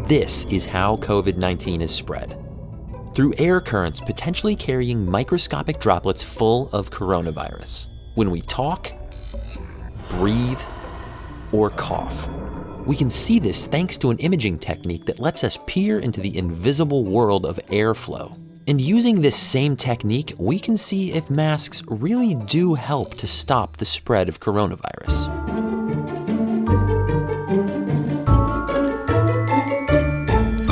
This is how COVID-19 is spread. Through air currents potentially carrying microscopic droplets full of coronavirus. When we talk, breathe, or cough. We can see this thanks to an imaging technique that lets us peer into the invisible world of airflow. And using this same technique, we can see if masks really do help to stop the spread of coronavirus.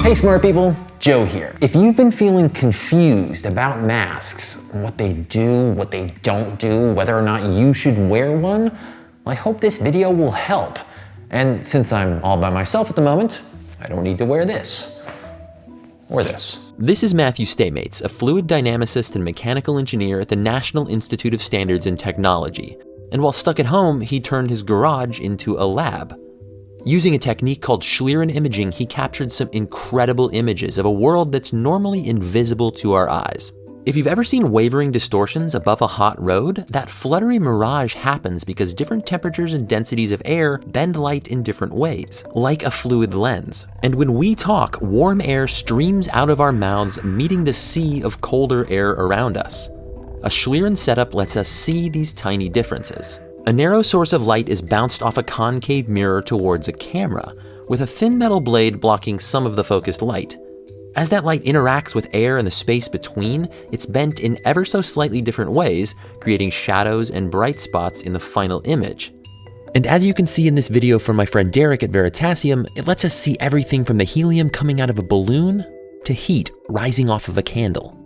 Hey smart people, Joe here. If you've been feeling confused about masks, what they do, what they don't do, whether or not you should wear one, well, I hope this video will help. And since I'm all by myself at the moment, I don't need to wear this or this. This is Matthew Staymates, a fluid dynamicist and mechanical engineer at the National Institute of Standards and Technology. And while stuck at home, he turned his garage into a lab. Using a technique called Schlieren imaging, he captured some incredible images of a world that's normally invisible to our eyes. If you've ever seen wavering distortions above a hot road, that fluttery mirage happens because different temperatures and densities of air bend light in different ways, like a fluid lens. And when we talk, warm air streams out of our mouths, meeting the sea of colder air around us. A Schlieren setup lets us see these tiny differences. A narrow source of light is bounced off a concave mirror towards a camera, with a thin metal blade blocking some of the focused light. As that light interacts with air and the space between, it's bent in ever so slightly different ways, creating shadows and bright spots in the final image. And as you can see in this video from my friend Derek at Veritasium, it lets us see everything from the helium coming out of a balloon to heat rising off of a candle.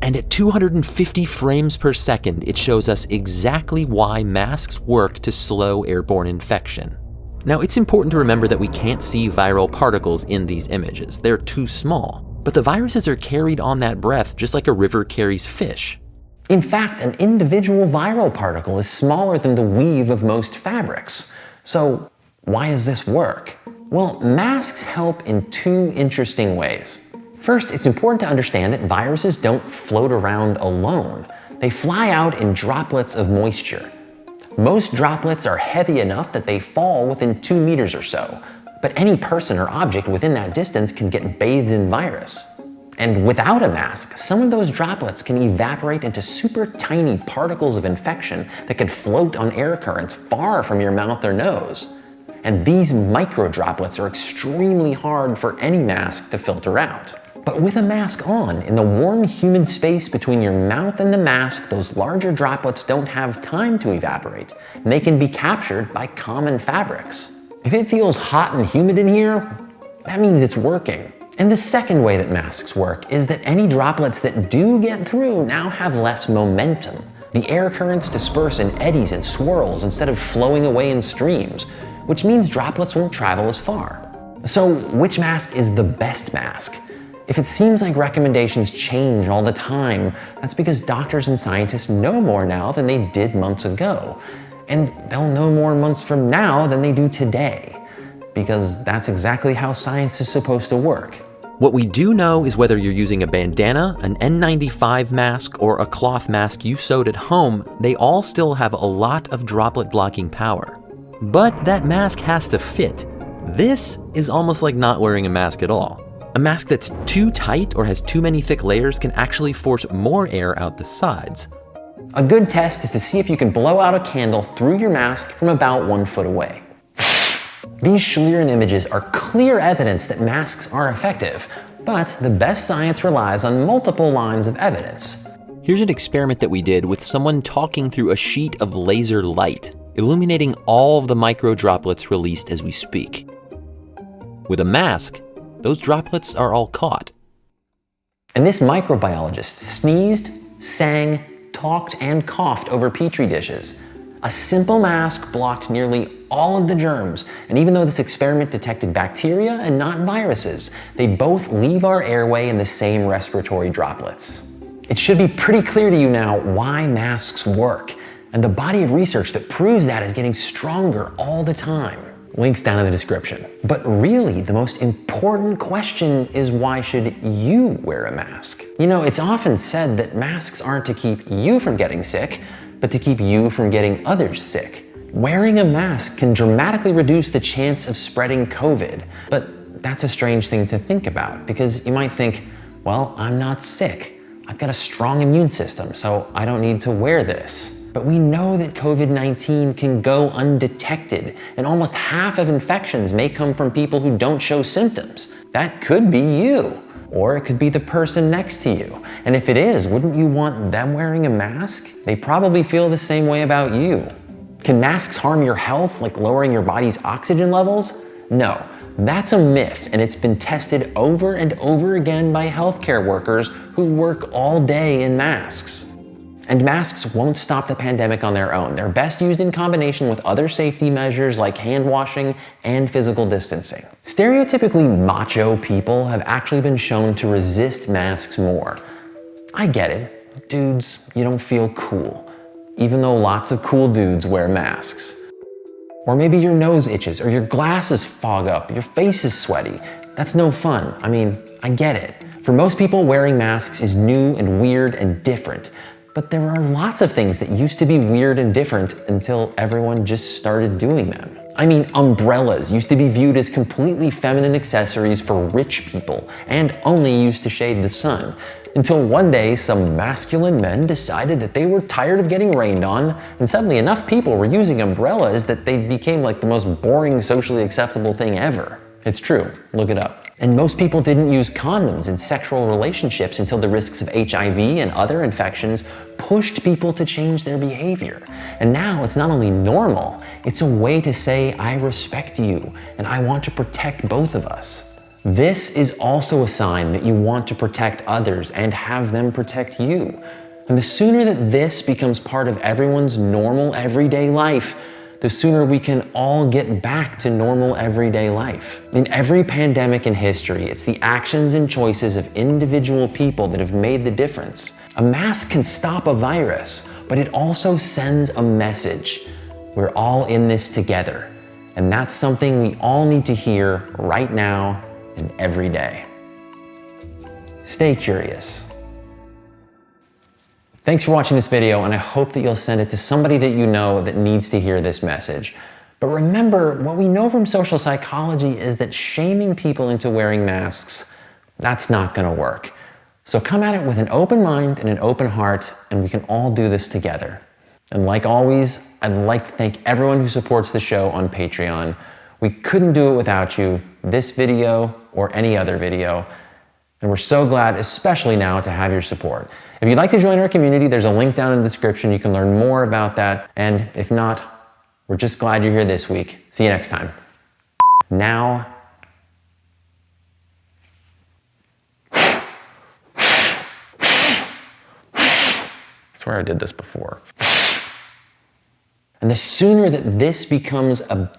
And at 250 frames per second, it shows us exactly why masks work to slow airborne infection. Now, it's important to remember that we can't see viral particles in these images. They're too small. But the viruses are carried on that breath just like a river carries fish. In fact, an individual viral particle is smaller than the weave of most fabrics. So why does this work? Well, masks help in two interesting ways. First, it's important to understand that viruses don't float around alone. They fly out in droplets of moisture. Most droplets are heavy enough that they fall within 2 meters or so, but any person or object within that distance can get bathed in virus. And without a mask, some of those droplets can evaporate into super tiny particles of infection that can float on air currents far from your mouth or nose. And these micro droplets are extremely hard for any mask to filter out. But with a mask on, in the warm, humid space between your mouth and the mask, those larger droplets don't have time to evaporate, and they can be captured by common fabrics. If it feels hot and humid in here, that means it's working. And the second way that masks work is that any droplets that do get through now have less momentum. The air currents disperse in eddies and swirls instead of flowing away in streams, which means droplets won't travel as far. So which mask is the best mask? If it seems like recommendations change all the time, that's because doctors and scientists know more now than they did months ago. And they'll know more months from now than they do today, because that's exactly how science is supposed to work. What we do know is whether you're using a bandana, an N95 mask, or a cloth mask you sewed at home, they all still have a lot of droplet blocking power. But that mask has to fit. This is almost like not wearing a mask at all. A mask that's too tight or has too many thick layers can actually force more air out the sides. A good test is to see if you can blow out a candle through your mask from about 1 foot away. These Schlieren images are clear evidence that masks are effective, but the best science relies on multiple lines of evidence. Here's an experiment that we did with someone talking through a sheet of laser light, illuminating all of the micro droplets released as we speak. With a mask, those droplets are all caught. And this microbiologist sneezed, sang, talked, and coughed over petri dishes. A simple mask blocked nearly all of the germs, and even though this experiment detected bacteria and not viruses, they both leave our airway in the same respiratory droplets. It should be pretty clear to you now why masks work, and the body of research that proves that is getting stronger all the time. Links down in the description. But really, the most important question is, why should you wear a mask? You know, it's often said that masks aren't to keep you from getting sick, but to keep you from getting others sick. Wearing a mask can dramatically reduce the chance of spreading COVID. But that's a strange thing to think about, because you might think, well, I'm not sick. I've got a strong immune system, so I don't need to wear this. But we know that COVID-19 can go undetected, and almost half of infections may come from people who don't show symptoms. That could be you, or it could be the person next to you. And if it is, wouldn't you want them wearing a mask? They probably feel the same way about you. Can masks harm your health, like lowering your body's oxygen levels? No. That's a myth, and it's been tested over and over again by healthcare workers who work all day in masks. And masks won't stop the pandemic on their own. They're best used in combination with other safety measures like hand washing and physical distancing. Stereotypically macho people have actually been shown to resist masks more. I get it. Dudes, you don't feel cool, even though lots of cool dudes wear masks. Or maybe your nose itches, or your glasses fog up, your face is sweaty. That's no fun. I mean, I get it. For most people, wearing masks is new and weird and different. But there are lots of things that used to be weird and different until everyone just started doing them. I mean, umbrellas used to be viewed as completely feminine accessories for rich people and only used to shade the sun. Until one day, some masculine men decided that they were tired of getting rained on, and suddenly enough people were using umbrellas that they became like the most boring, socially acceptable thing ever. It's true, look it up. And most people didn't use condoms in sexual relationships until the risks of HIV and other infections pushed people to change their behavior. And now it's not only normal, it's a way to say, I respect you, and I want to protect both of us. This is also a sign that you want to protect others and have them protect you. And the sooner that this becomes part of everyone's normal everyday life, the sooner we can all get back to normal everyday life. In every pandemic in history, it's the actions and choices of individual people that have made the difference. A mask can stop a virus, but it also sends a message. We're all in this together. And that's something we all need to hear right now and every day. Stay curious. Thanks for watching this video, and I hope that you'll send it to somebody that you know that needs to hear this message. But remember, what we know from social psychology is that shaming people into wearing masks, that's not gonna work. So come at it with an open mind and an open heart, and we can all do this together. And like always, I'd like to thank everyone who supports the show on Patreon. We couldn't do it without you, this video or any other video. And we're so glad, especially now, to have your support. If you'd like to join our community, there's a link down in the description. You can learn more about that. And if not, we're just glad you're here this week. See you next time. Now, I swear I did this before. And the sooner that this becomes a